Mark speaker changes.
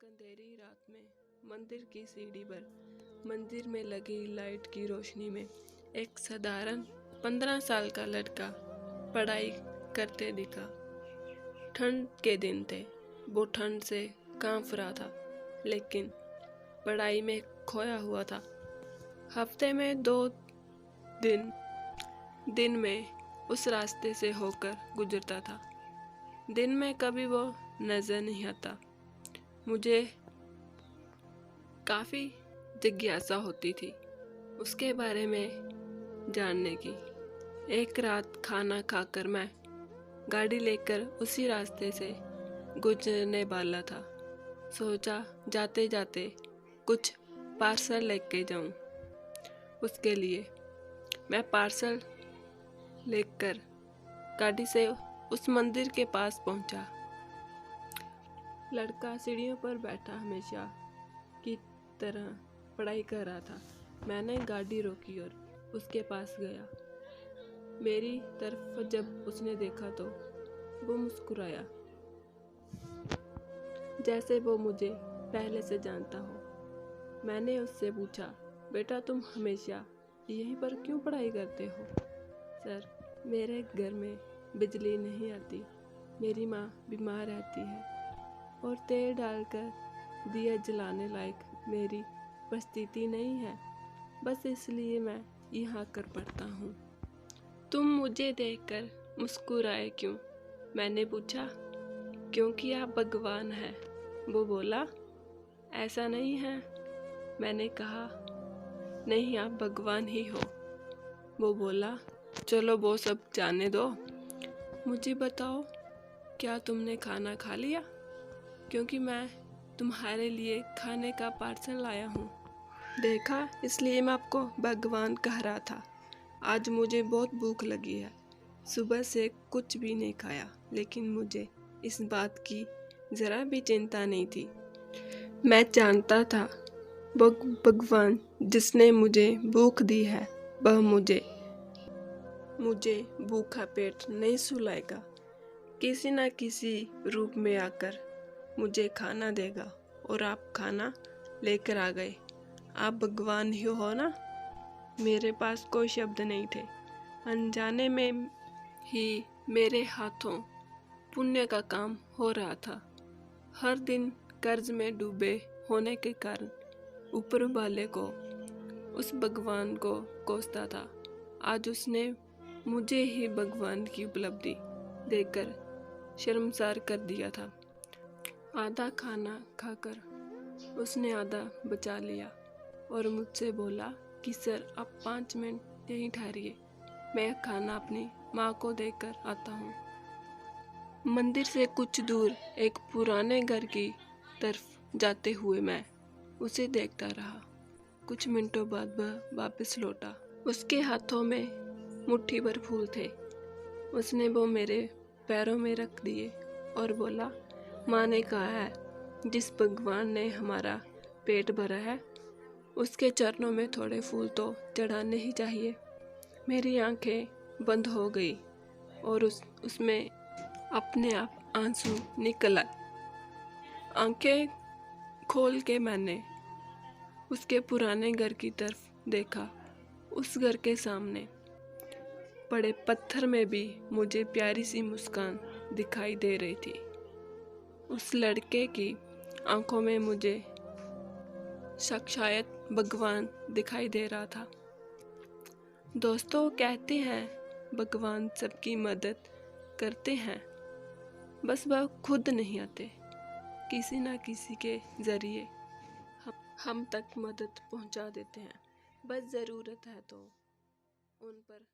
Speaker 1: एक अंधेरी रात में मंदिर की सीढ़ी पर मंदिर में लगी लाइट की रोशनी में एक साधारण 15 साल का लड़का पढ़ाई करते दिखा। ठंड के दिन थे, वो ठंड से कांप रहा था, लेकिन पढ़ाई में खोया हुआ था। हफ्ते में 2 दिन में उस रास्ते से होकर गुजरता था। दिन में कभी वो नजर नहीं आता। मुझे काफ़ी जिज्ञासा होती थी उसके बारे में जानने की। एक रात खाना खाकर मैं गाड़ी लेकर उसी रास्ते से गुजरने वाला था। सोचा जाते जाते कुछ पार्सल लेके जाऊं। उसके लिए मैं पार्सल लेकर गाड़ी से उस मंदिर के पास पहुंचा। लड़का सीढ़ियों पर बैठा हमेशा की तरह पढ़ाई कर रहा था। मैंने गाड़ी रोकी और उसके पास गया। मेरी तरफ जब उसने देखा तो वो मुस्कुराया, जैसे वो मुझे पहले से जानता हो। मैंने उससे पूछा, बेटा तुम हमेशा यहीं पर क्यों पढ़ाई करते हो? सर, मेरे घर में बिजली नहीं आती, मेरी माँ बीमार रहती है और तेल डालकर दिया जलाने लायक मेरी परिस्थिति नहीं है, बस इसलिए मैं यहाँ कर पढ़ता हूँ। तुम मुझे देखकर मुस्कुराए क्यों? मैंने पूछा। क्योंकि आप भगवान हैं, वो बोला। ऐसा नहीं है, मैंने कहा। नहीं, आप भगवान ही हो, वो बोला। चलो वो सब जाने दो, मुझे बताओ क्या तुमने खाना खा लिया? क्योंकि मैं तुम्हारे लिए खाने का पार्सल लाया हूँ। देखा, इसलिए मैं आपको भगवान कह रहा था। आज मुझे बहुत भूख लगी है, सुबह से कुछ भी नहीं खाया, लेकिन मुझे इस बात की ज़रा भी चिंता नहीं थी। मैं जानता था भगवान जिसने मुझे भूख दी है वह मुझे भूखा पेट नहीं सुलाएगा। किसी न किसी रूप में आकर मुझे खाना देगा। और आप खाना लेकर आ गए। आप भगवान ही हो ना? मेरे पास कोई शब्द नहीं थे। अनजाने में ही मेरे हाथों पुण्य का काम हो रहा था। हर दिन कर्ज में डूबे होने के कारण ऊपर वाले को, उस भगवान को कोसता था। आज उसने मुझे ही भगवान की उपलब्धि देकर शर्मसार कर दिया था। आधा खाना खाकर उसने आधा बचा लिया और मुझसे बोला कि सर आप 5 मिनट यहीं ठहरिए, मैं खाना अपनी माँ को देकर आता हूँ। मंदिर से कुछ दूर एक पुराने घर की तरफ जाते हुए मैं उसे देखता रहा। कुछ मिनटों बाद वह वापस लौटा। उसके हाथों में मुट्ठी भर फूल थे। उसने वो मेरे पैरों में रख दिए और बोला, माँ ने कहा है जिस भगवान ने हमारा पेट भरा है उसके चरणों में थोड़े फूल तो चढ़ाने ही चाहिए। मेरी आंखें बंद हो गई और उसमें अपने आप आंसू निकल आए। आंखें खोल के मैंने उसके पुराने घर की तरफ देखा। उस घर के सामने पड़े पत्थर में भी मुझे प्यारी सी मुस्कान दिखाई दे रही थी। उस लड़के की आंखों में मुझे साक्षात भगवान दिखाई दे रहा था। दोस्तों, कहते हैं भगवान सबकी मदद करते हैं, बस वह खुद नहीं आते, किसी न किसी के जरिए हम तक मदद पहुंचा देते हैं। बस ज़रूरत है तो उन पर